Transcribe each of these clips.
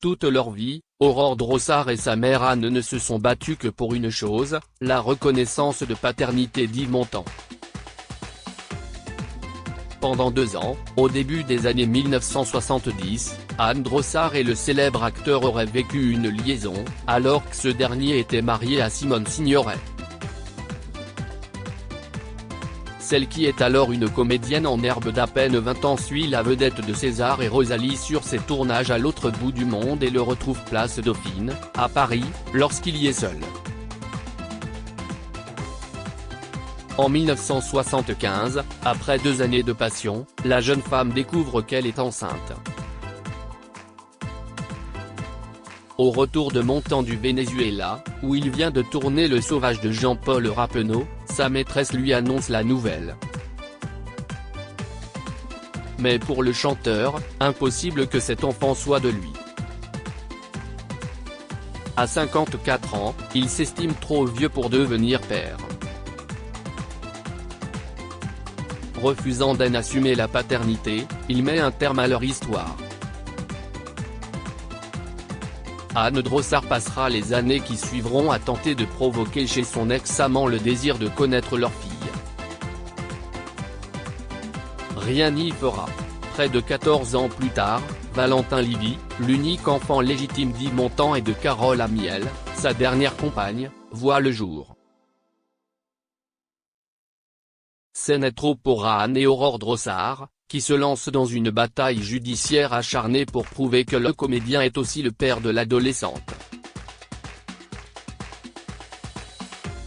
Toute leur vie, Aurore Drossard et sa mère Anne ne se sont battus que pour une chose, la reconnaissance de paternité d'Yves Montand. Pendant 2 ans, au début des années 1970, Anne Drossard et le célèbre acteur auraient vécu une liaison, alors que ce dernier était marié à Simone Signoret. Celle qui est alors une comédienne en herbe d'à peine 20 ans suit la vedette de César et Rosalie sur ses tournages à l'autre bout du monde et le retrouve place Dauphine, à Paris, lorsqu'il y est seul. En 1975, après 2 années de passion, la jeune femme découvre qu'elle est enceinte. Au retour de Montand du Venezuela, où il vient de tourner Le Sauvage de Jean-Paul Rappeneau, sa maîtresse lui annonce la nouvelle. Mais pour le chanteur, impossible que cet enfant soit de lui. À 54 ans, il s'estime trop vieux pour devenir père. Refusant d'en assumer la paternité, il met un terme à leur histoire. Anne Drossard passera les années qui suivront à tenter de provoquer chez son ex-amant le désir de connaître leur fille. Rien n'y fera. Près de 14 ans plus tard, Valentin Livy, l'unique enfant légitime d'Yves Montand et de Carole Amiel, sa dernière compagne, voit le jour. Ce n'est trop pour Anne et Aurore Drossard, qui se lancent dans une bataille judiciaire acharnée pour prouver que le comédien est aussi le père de l'adolescente.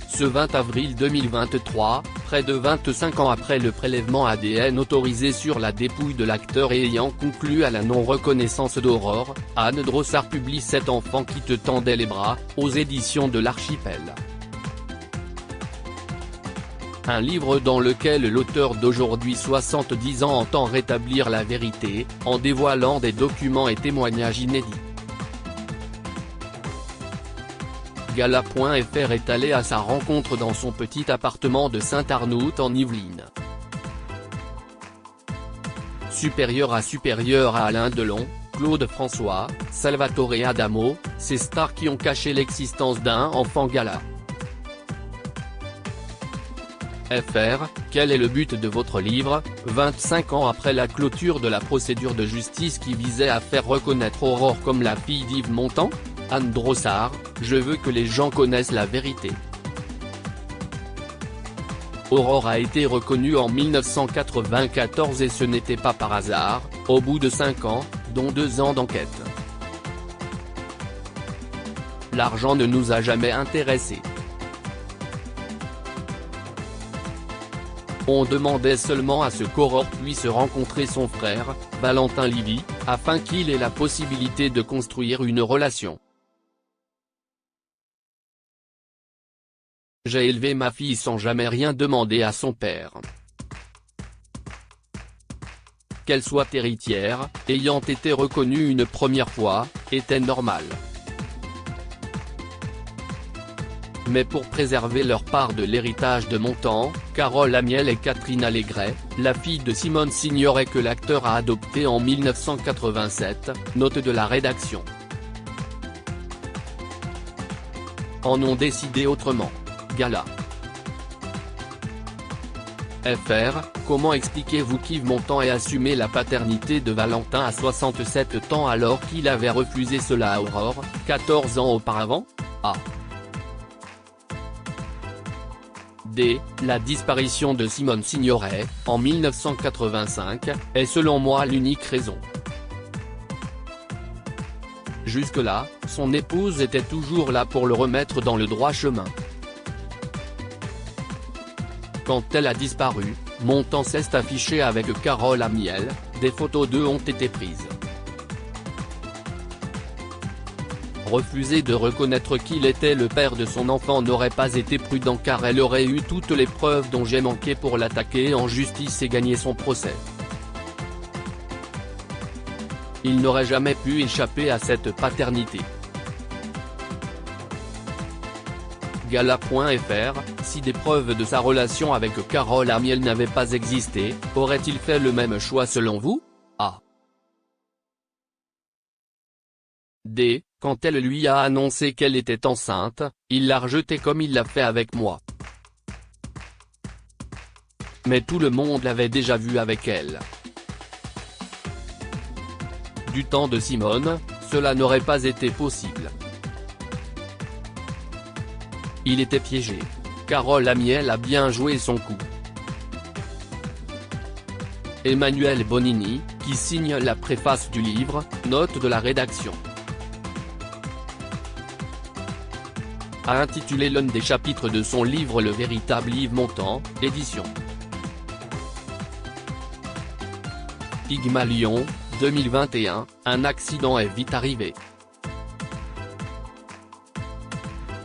Ce 20 avril 2023, près de 25 ans après le prélèvement ADN autorisé sur la dépouille de l'acteur et ayant conclu à la non-reconnaissance d'Aurore, Anne Drossard publie Cet enfant qui te tendait les bras, aux éditions de l'Archipel. Un livre dans lequel l'auteur d'aujourd'hui 70 ans entend rétablir la vérité, en dévoilant des documents et témoignages inédits. Gala.fr est allé à sa rencontre dans son petit appartement de Saint-Arnoult en Yvelines. Supérieur à Alain Delon, Claude François, Salvatore Adamo, ces stars qui ont caché l'existence d'un enfant gala. FR, quel est le but de votre livre? 25 ans après la clôture de la procédure de justice qui visait à faire reconnaître Aurore comme la fille d'Yves Montand? Anne Drossard, je veux que les gens connaissent la vérité. Aurore a été reconnue en 1994 et ce n'était pas par hasard, au bout de 5 ans, dont 2 ans d'enquête. L'argent ne nous a jamais intéressés. On demandait seulement à ce qu'Aurore puisse rencontrer son frère, Valentin Livy, afin qu'il ait la possibilité de construire une relation. J'ai élevé ma fille sans jamais rien demander à son père. Qu'elle soit héritière, ayant été reconnue une première fois, était normal. Mais pour préserver leur part de l'héritage de Montand, Carole Amiel et Catherine Allégret, la fille de Simone Signoret que l'acteur a adoptée en 1987, note de la rédaction. En ont décidé autrement. Gala. FR, comment expliquez-vous qu'Yves Montand ait assumé la paternité de Valentin à 67 ans alors qu'il avait refusé cela à Aurore, 14 ans auparavant? A. D. La disparition de Simone Signoret, en 1985, est selon moi l'unique raison. Jusque-là, son épouse était toujours là pour le remettre dans le droit chemin. Quand elle a disparu, Montand s'est affiché avec Carole Amiel, des photos d'eux ont été prises. Refuser de reconnaître qu'il était le père de son enfant n'aurait pas été prudent car elle aurait eu toutes les preuves dont j'ai manqué pour l'attaquer en justice et gagner son procès. Il n'aurait jamais pu échapper à cette paternité. Gala.fr, si des preuves de sa relation avec Carole Amiel n'avaient pas existé, aurait-il fait le même choix selon vous? A. D. Quand elle lui a annoncé qu'elle était enceinte, il l'a rejetée comme il l'a fait avec moi. Mais tout le monde l'avait déjà vue avec elle. Du temps de Simone, cela n'aurait pas été possible. Il était piégé. Carole Amiel a bien joué son coup. Emmanuel Bonini, qui signe la préface du livre, note de la rédaction. A intitulé l'un des chapitres de son livre Le véritable Yves Montand, édition Pygmalion, 2021, un accident est vite arrivé.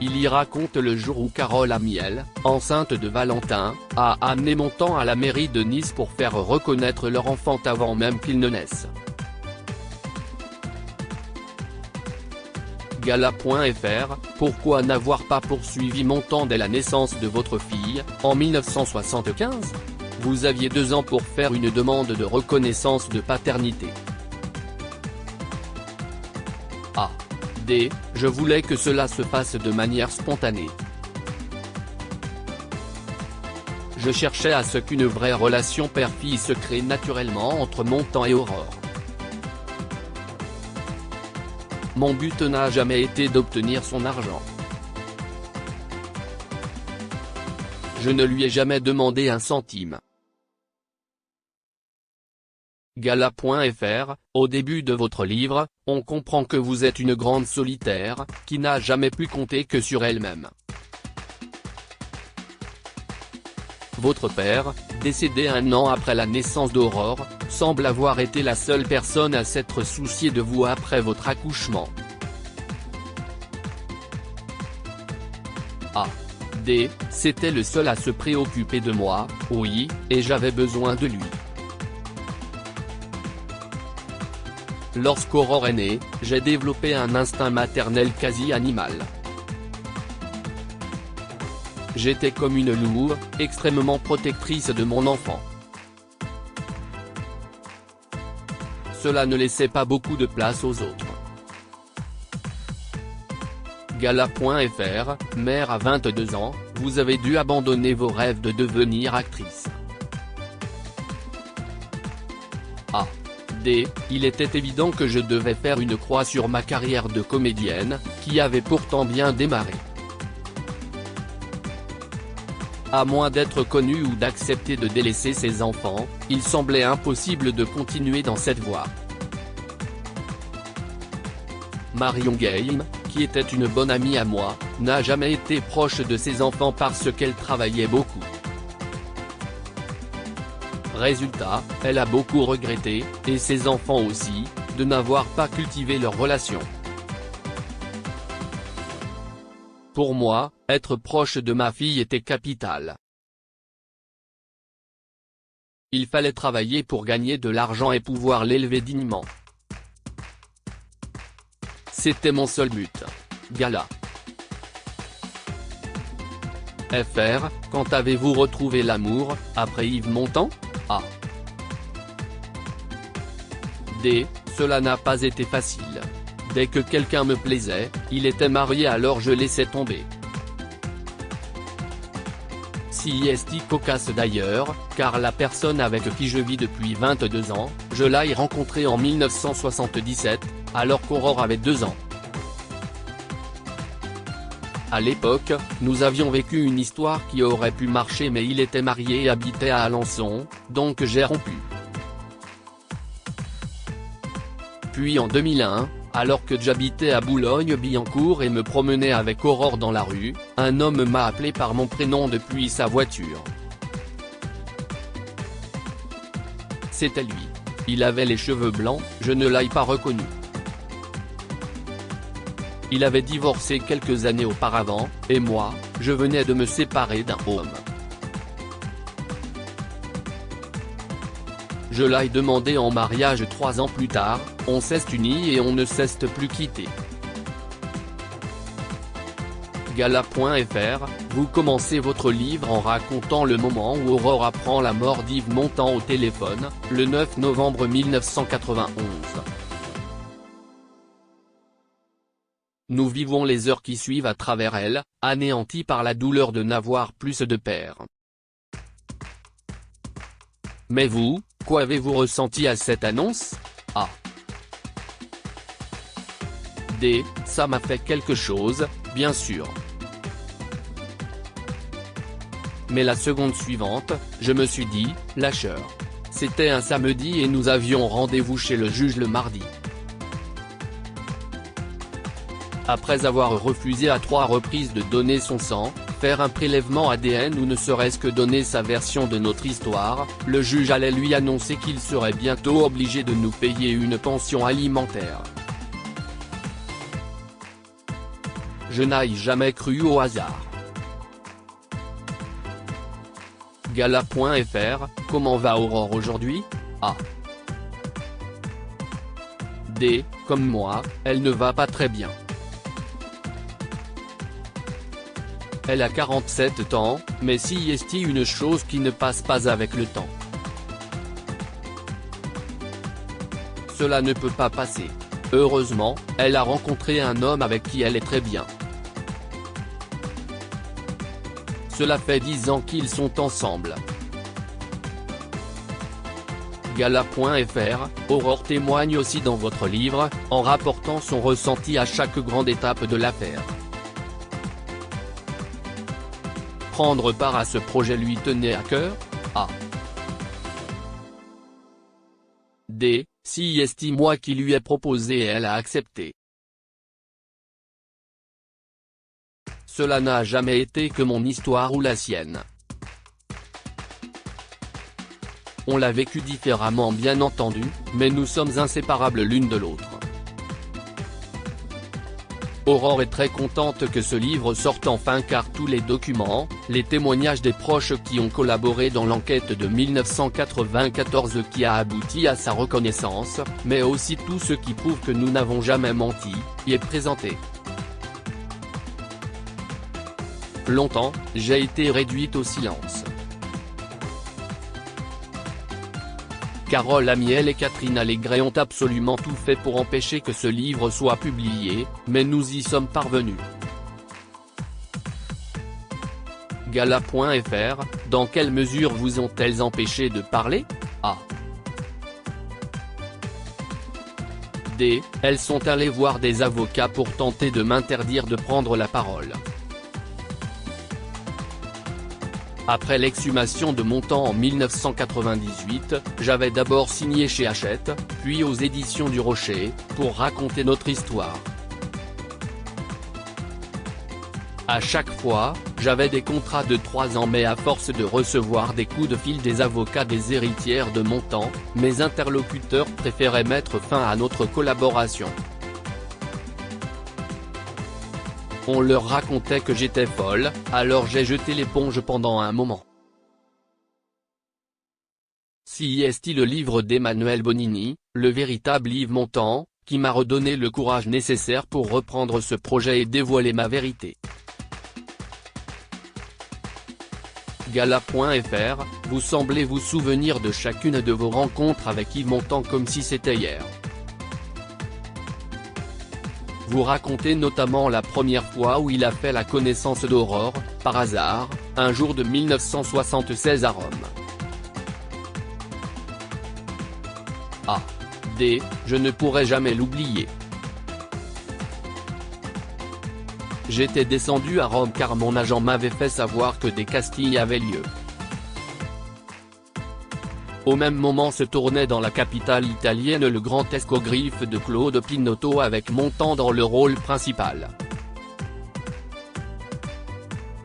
Il y raconte le jour où Carole Amiel, enceinte de Valentin, a amené Montand à la mairie de Nice pour faire reconnaître leur enfant avant même qu'il ne naisse. Gala.fr, pourquoi n'avoir pas poursuivi Montand dès la naissance de votre fille, en 1975 ? Vous aviez 2 ans pour faire une demande de reconnaissance de paternité. A. D. Je voulais que cela se fasse de manière spontanée. Je cherchais à ce qu'une vraie relation père-fille se crée naturellement entre Montand et Aurore. Mon but n'a jamais été d'obtenir son argent. Je ne lui ai jamais demandé un centime. Gala.fr, au début de votre livre, on comprend que vous êtes une grande solitaire, qui n'a jamais pu compter que sur elle-même. Votre père, décédé 1 an après la naissance d'Aurore, semble avoir été la seule personne à s'être souciée de vous après votre accouchement. A. D. C'était le seul à se préoccuper de moi, oui, et j'avais besoin de lui. Lorsqu'Aurore est née, j'ai développé un instinct maternel quasi animal. J'étais comme une louve, extrêmement protectrice de mon enfant. Cela ne laissait pas beaucoup de place aux autres. Gala.fr, mère à 22 ans, vous avez dû abandonner vos rêves de devenir actrice. A. D. Il était évident que je devais faire une croix sur ma carrière de comédienne, qui avait pourtant bien démarré. À moins d'être connue ou d'accepter de délaisser ses enfants, il semblait impossible de continuer dans cette voie. Marion Game, qui était une bonne amie à moi, n'a jamais été proche de ses enfants parce qu'elle travaillait beaucoup. Résultat, elle a beaucoup regretté, et ses enfants aussi, de n'avoir pas cultivé leur relation. Pour moi, être proche de ma fille était capital. Il fallait travailler pour gagner de l'argent et pouvoir l'élever dignement. C'était mon seul but. Gala. FR, quand avez-vous retrouvé l'amour, après Yves Montand ? A. D. Cela n'a pas été facile. Dès que quelqu'un me plaisait, il était marié alors je laissais tomber. Si est cocasse d'ailleurs, car la personne avec qui je vis depuis 22 ans, je l'ai rencontrée en 1977, alors qu'Aurore avait 2 ans. À l'époque, nous avions vécu une histoire qui aurait pu marcher mais il était marié et habitait à Alençon, donc j'ai rompu. Puis en 2001, alors que j'habitais à Boulogne-Billancourt et me promenais avec Aurore dans la rue, un homme m'a appelé par mon prénom depuis sa voiture. C'était lui. Il avait les cheveux blancs, je ne l'ai pas reconnu. Il avait divorcé quelques années auparavant, et moi, je venais de me séparer d'un homme. Je l'ai demandé en mariage 3 ans plus tard, on s'est unis et on ne s'est plus quitté. Gala.fr, vous commencez votre livre en racontant le moment où Aurore apprend la mort d'Yves Montand au téléphone, le 9 novembre 1991. nous vivons les heures qui suivent à travers elle, anéantis par la douleur de n'avoir plus de père. Mais vous, quoi avez-vous ressenti à cette annonce? A. D. Ça m'a fait quelque chose, bien sûr. Mais la seconde suivante, je me suis dit, lâcheur. C'était un samedi et nous avions rendez-vous chez le juge le mardi. Après avoir refusé à 3 reprises de donner son sang, faire un prélèvement ADN ou ne serait-ce que donner sa version de notre histoire, le juge allait lui annoncer qu'il serait bientôt obligé de nous payer une pension alimentaire. Je n'ai jamais cru au hasard. Gala.fr, comment va Aurore aujourd'hui? A. D. Comme moi, elle ne va pas très bien. Elle a 47 ans, mais si est une chose qui ne passe pas avec le temps. Cela ne peut pas passer. Heureusement, elle a rencontré un homme avec qui elle est très bien. Cela fait 10 ans qu'ils sont ensemble. Gala.fr, Aurore témoigne aussi dans votre livre, en rapportant son ressenti à chaque grande étape de l'affaire. Prendre part à ce projet lui tenait à cœur? A. D. Si est moi qui lui ai proposé et elle a accepté. Cela n'a jamais été que mon histoire ou la sienne. On l'a vécu différemment bien entendu, mais nous sommes inséparables l'une de l'autre. Aurore est très contente que ce livre sorte enfin car tous les documents, les témoignages des proches qui ont collaboré dans l'enquête de 1994 qui a abouti à sa reconnaissance, mais aussi tout ce qui prouve que nous n'avons jamais menti, y est présenté. Longtemps, j'ai été réduite au silence. Carole Amiel et Catherine Allégret ont absolument tout fait pour empêcher que ce livre soit publié, mais nous y sommes parvenus. Gala.fr, dans quelle mesure vous ont-elles empêché de parler? A. D. Elles sont allées voir des avocats pour tenter de m'interdire de prendre la parole. Après l'exhumation de Montand en 1998, j'avais d'abord signé chez Hachette, puis aux éditions du Rocher, pour raconter notre histoire. À chaque fois, j'avais des contrats de 3 ans mais à force de recevoir des coups de fil des avocats des héritières de Montand, mes interlocuteurs préféraient mettre fin à notre collaboration. On leur racontait que j'étais folle, alors j'ai jeté l'éponge pendant un moment. Si est le livre d'Emmanuel Bonini, le véritable Yves Montand, qui m'a redonné le courage nécessaire pour reprendre ce projet et dévoiler ma vérité. Gala.fr, vous semblez vous souvenir de chacune de vos rencontres avec Yves Montand comme si c'était hier. Vous racontez notamment la première fois où il a fait la connaissance d'Aurore, par hasard, un jour de 1976 à Rome. A. D. Je ne pourrai jamais l'oublier. J'étais descendu à Rome car mon agent m'avait fait savoir que des castings avaient lieu. Au même moment se tournait dans la capitale italienne le grand escogriffe de Claude Pinoteau avec Montand dans le rôle principal.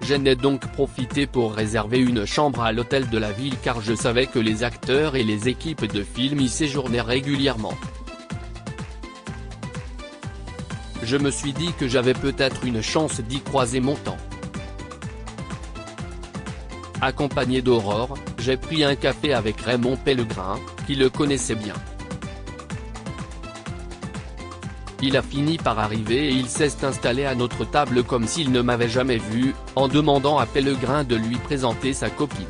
J'en ai donc profité pour réserver une chambre à l'hôtel de la ville car je savais que les acteurs et les équipes de film y séjournaient régulièrement. Je me suis dit que j'avais peut-être une chance d'y croiser Montand. Accompagné d'Aurore, j'ai pris un café avec Raymond Pellegrin, qui le connaissait bien. Il a fini par arriver et il s'est installé à notre table comme s'il ne m'avait jamais vu, en demandant à Pellegrin de lui présenter sa copine.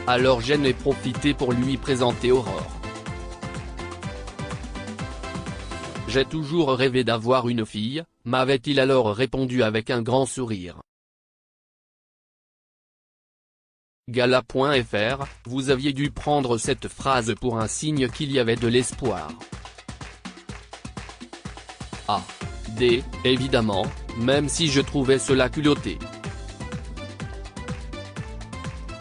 Alors j'en ai profité pour lui présenter Aurore. J'ai toujours rêvé d'avoir une fille, m'avait-il alors répondu avec un grand sourire. Gala.fr, vous aviez dû prendre cette phrase pour un signe qu'il y avait de l'espoir. Ah. D, évidemment, même si je trouvais cela culotté.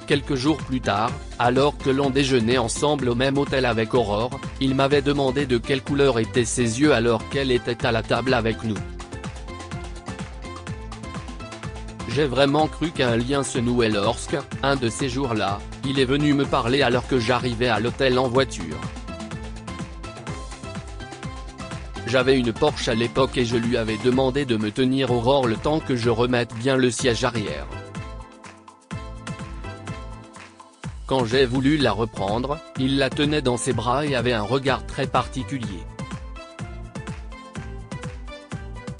Quelques jours plus tard, alors que l'on déjeunait ensemble au même hôtel avec Aurore, il m'avait demandé de quelle couleur étaient ses yeux alors qu'elle était à la table avec nous. J'ai vraiment cru qu'un lien se nouait lorsque, un de ces jours-là, il est venu me parler alors que j'arrivais à l'hôtel en voiture. J'avais une Porsche à l'époque et je lui avais demandé de me tenir Aurore le temps que je remette bien le siège arrière. Quand j'ai voulu la reprendre, il la tenait dans ses bras et avait un regard très particulier.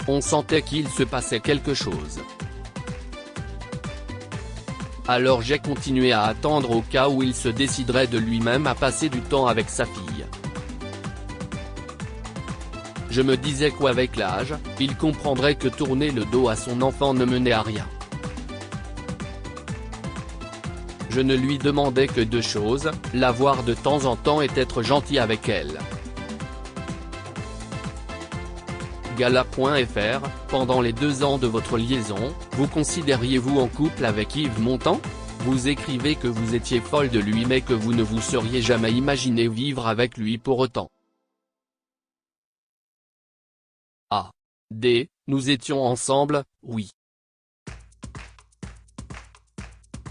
On sentait qu'il se passait quelque chose. Alors j'ai continué à attendre au cas où il se déciderait de lui-même à passer du temps avec sa fille. Je me disais qu'avec l'âge, il comprendrait que tourner le dos à son enfant ne menait à rien. Je ne lui demandais que deux choses, la voir de temps en temps et être gentil avec elle. Gala.fr, pendant les 2 ans de votre liaison, vous considériez-vous en couple avec Yves Montand? Vous écrivez que vous étiez folle de lui mais que vous ne vous seriez jamais imaginé vivre avec lui pour autant. A. D. Nous étions ensemble, oui.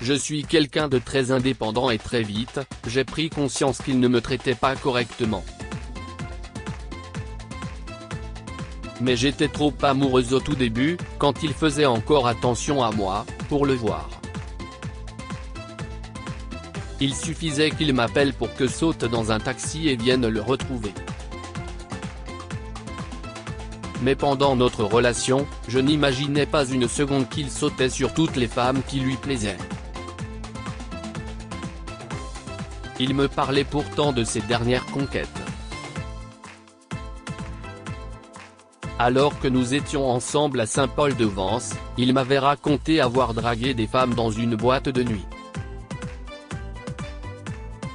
Je suis quelqu'un de très indépendant et très vite, j'ai pris conscience qu'il ne me traitait pas correctement. Mais j'étais trop amoureuse au tout début, quand il faisait encore attention à moi, pour le voir. Il suffisait qu'il m'appelle pour que saute dans un taxi et vienne le retrouver. Mais pendant notre relation, je n'imaginais pas une seconde qu'il sautait sur toutes les femmes qui lui plaisaient. Il me parlait pourtant de ses dernières conquêtes. Alors que nous étions ensemble à Saint-Paul-de-Vence, il m'avait raconté avoir dragué des femmes dans une boîte de nuit.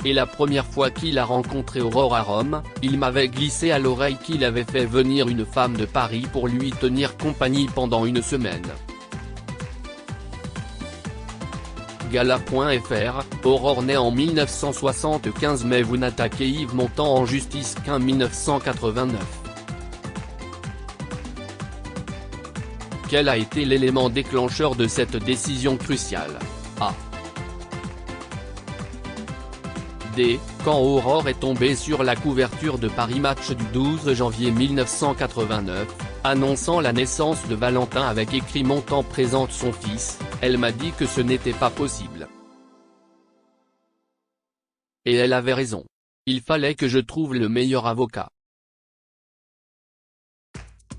Et la première fois qu'il a rencontré Aurore à Rome, il m'avait glissé à l'oreille qu'il avait fait venir une femme de Paris pour lui tenir compagnie pendant une semaine. Gala.fr, Aurore naît en 1975 mais vous n'attaquez Yves Montand en justice qu'en 1989. Quel a été l'élément déclencheur de cette décision cruciale? A. D. Quand Aurore est tombée sur la couverture de Paris Match du 12 janvier 1989, annonçant la naissance de Valentin avec écrit Montand présente son fils, elle m'a dit que ce n'était pas possible. Et elle avait raison. Il fallait que je trouve le meilleur avocat.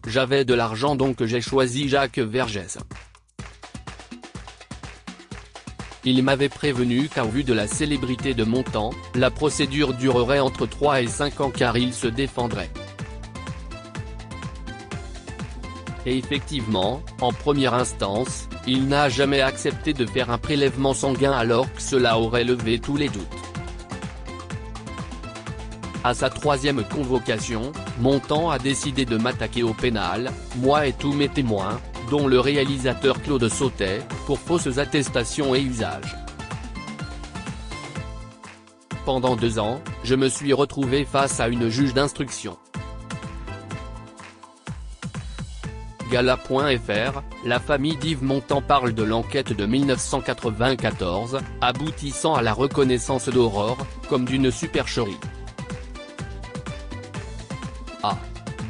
J'avais de l'argent donc j'ai choisi Jacques Vergès. Il m'avait prévenu qu'au vu de la célébrité de Montand, la procédure durerait entre 3 et 5 ans car il se défendrait. Et effectivement, en première instance, il n'a jamais accepté de faire un prélèvement sanguin alors que cela aurait levé tous les doutes. À sa 3e convocation, Montand a décidé de m'attaquer au pénal, moi et tous mes témoins, dont le réalisateur Claude Sautet, pour fausses attestations et usages. Pendant 2 ans, je me suis retrouvé face à une juge d'instruction. Gala.fr, la famille d'Yves Montand parle de l'enquête de 1994, aboutissant à la reconnaissance d'Aurore, comme d'une supercherie. A.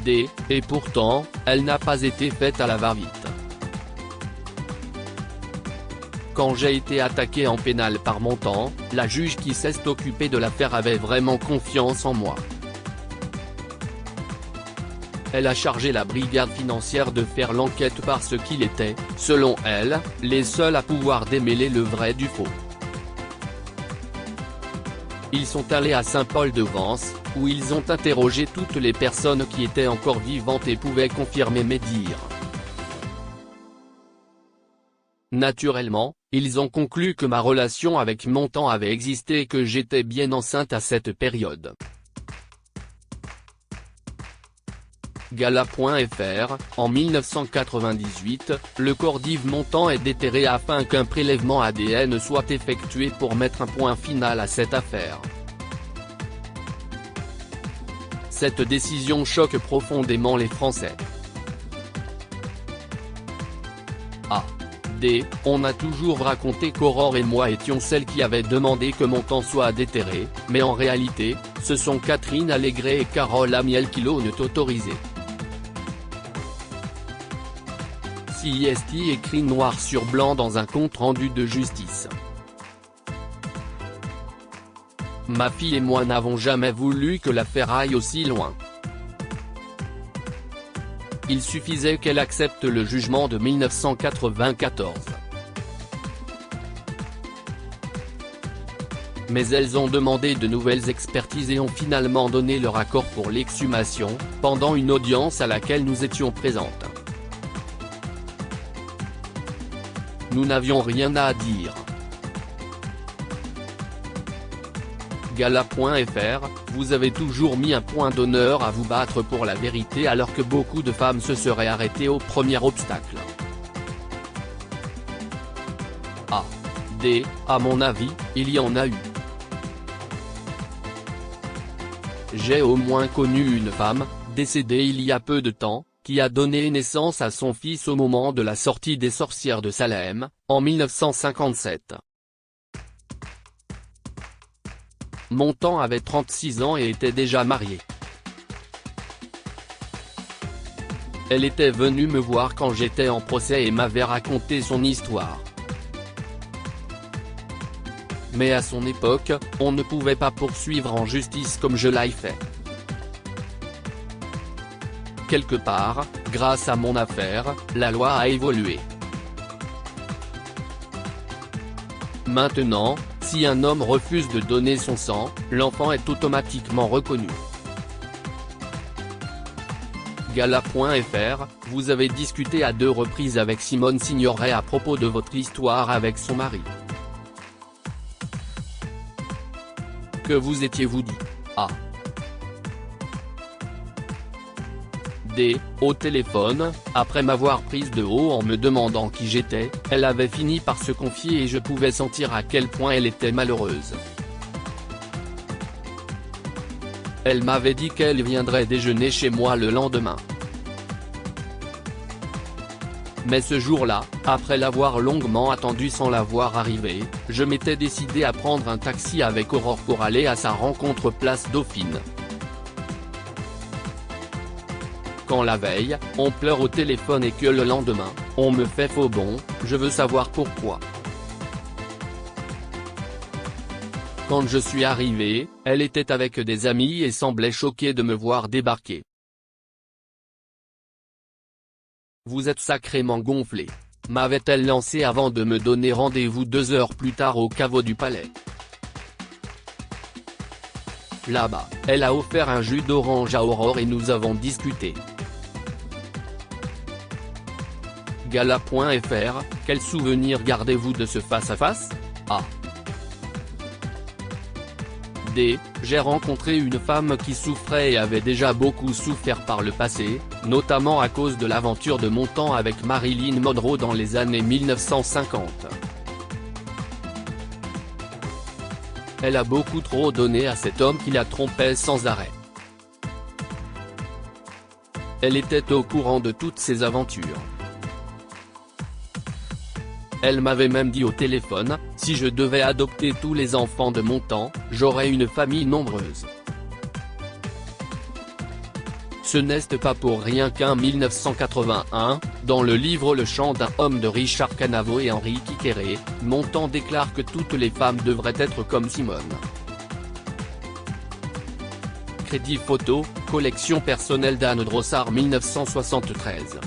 D. Et pourtant, elle n'a pas été faite à la va-vite. Quand j'ai été attaqué en pénal par Montand, la juge qui s'est occupée de l'affaire avait vraiment confiance en moi. Elle a chargé la brigade financière de faire l'enquête parce qu'il était, selon elle, les seuls à pouvoir démêler le vrai du faux. Ils sont allés à Saint-Paul-de-Vence, où ils ont interrogé toutes les personnes qui étaient encore vivantes et pouvaient confirmer mes dires. Naturellement, ils ont conclu que ma relation avec Montand avait existé et que j'étais bien enceinte à cette période. Gala.fr, en 1998, le corps d'Yves Montand est déterré afin qu'un prélèvement ADN soit effectué pour mettre un point final à cette affaire. Cette décision choque profondément les Français. On a toujours raconté qu'Aurore et moi étions celles qui avaient demandé que Montand soit déterré, mais en réalité, ce sont Catherine Allégret et Carole Amiel qui l'ont autorisé. CIST écrit noir sur blanc dans un compte-rendu de justice. Ma fille et moi n'avons jamais voulu que l'affaire aille aussi loin. Il suffisait qu'elle accepte le jugement de 1994. Mais elles ont demandé de nouvelles expertises et ont finalement donné leur accord pour l'exhumation, pendant une audience à laquelle nous étions présentes. Nous n'avions rien à dire. Gala.fr, vous avez toujours mis un point d'honneur à vous battre pour la vérité alors que beaucoup de femmes se seraient arrêtées au premier obstacle. À mon avis, il y en a eu. J'ai au moins connu une femme, décédée il y a peu de temps, qui a donné naissance à son fils au moment de la sortie des Sorcières de Salem, en 1957. Montand avait 36 ans et était déjà marié. Elle était venue me voir quand j'étais en procès et m'avait raconté son histoire. Mais à son époque, on ne pouvait pas poursuivre en justice comme je l'ai fait. Quelque part, grâce à mon affaire, la loi a évolué. Maintenant, si un homme refuse de donner son sang, l'enfant est automatiquement reconnu. Gala.fr, vous avez discuté à 2 reprises avec Simone Signoret à propos de votre histoire avec son mari. Que vous étiez-vous dit? Au téléphone, après m'avoir prise de haut en me demandant qui j'étais, elle avait fini par se confier et je pouvais sentir à quel point elle était malheureuse. Elle m'avait dit qu'elle viendrait déjeuner chez moi le lendemain. Mais ce jour-là, après l'avoir longuement attendue sans la voir arriver, je m'étais décidé à prendre un taxi avec Aurore pour aller à sa rencontre place Dauphine. Quand la veille, on pleure au téléphone et que le lendemain, on me fait faux bond, je veux savoir pourquoi. Quand je suis arrivé, elle était avec des amis et semblait choquée de me voir débarquer. Vous êtes sacrément gonflé, m'avait-elle lancé avant de me donner rendez-vous 2 heures plus tard au caveau du palais. Là-bas, elle a offert un jus d'orange à Aurore et nous avons discuté. Gala.fr, quel souvenir gardez-vous de ce face-à-face? J'ai rencontré une femme qui souffrait et avait déjà beaucoup souffert par le passé, notamment à cause de l'aventure de Montand avec Marilyn Monroe dans les années 1950. Elle a beaucoup trop donné à cet homme qui la trompait sans arrêt. Elle était au courant de toutes ces aventures. Elle m'avait même dit au téléphone, si je devais adopter tous les enfants de Montand, j'aurais une famille nombreuse. Ce n'est pas pour rien qu'en 1981, dans le livre Le chant d'un homme de Richard Canavo et Henri Kikéré, Montand déclare que toutes les femmes devraient être comme Simone. Crédit photo, collection personnelle d'Anne Drossard 1973.